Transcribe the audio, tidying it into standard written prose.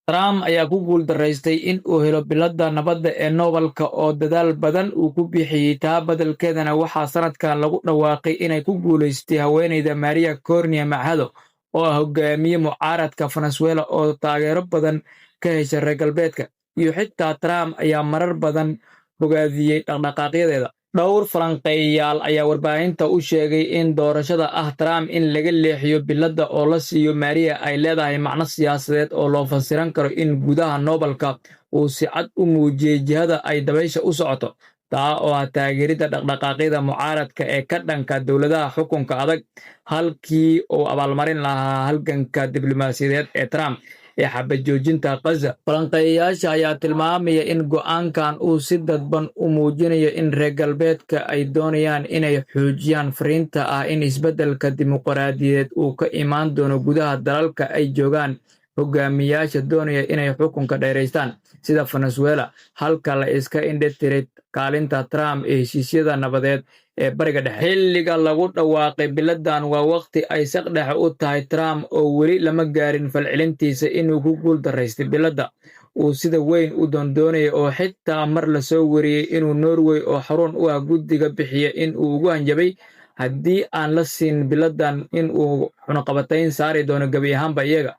Trump ayaa ku guuldaraystay in uu helo biladda nabadda ee Nobelka oo dadaal badan uu ku bixiyey. Taa beddelkeedana waxaa sanadkan lagu dhawaaqay inay ku guulaysatay haweeneyda Maria Corina Machado, oo ah hogaamiye mucaaradka Venezuela oo taageero badan ka hesha reer galbeedka, iyo xitaa Trump ayaa marar badan bogaadiyey dhaqdhaqaaqyadeeda. Dhowr falanqeeyayaal ayaa warbaahinta u sheegay in doorashada Trump in laga leexiyo biladda oo la siiyo Maria ay leedahay macno siyaasadeed oo loo fasiran karo in gudaha Nobelka uu si cad u muujiyey jihada ay dabaysha u socoto, taa oo ah taageeridda dhaqdhaqaaqyada mucaaradka ee ka dhanka dowladaha xukunka adag, halkii uu abaalmarin lahaa halganka diblomaasiyadeed ee Trump ee xabad joojinta Gaza. Falanqeeyayaasha ayaa tilmaamaya in go'aankan uu si dadban u muujinayo in reer galbeedka ay doonayaan inay xoojiyaan fariinta ah in isbeddelka dimuqraadiyadeed uu ka imaan doono gudaha dalalka ay joogaan hogaamiyayaasha doonaya inay xukunka dheeraystaan, sida Venezuela, halka la iska indhatiray kaalinta Trump ee heshiisyada nabadeed ee Bariga Dhexe. Xilliga lagu dhawaaqay biladdan waa waqti ay saqdhexe u tahay Trump oo weli lama gaarin falcelintiisa inuu ku guuldaraystay biladda uu sida weyn u doondoonayay, oo xitaa mar la soo wariyey inuu Norway oo xarun u ah guddiga bixiya in uu ugu hanjabay haddii aan la siin biladdan in uu cunaqabatayn saari doono gebi ahaanba iyaga.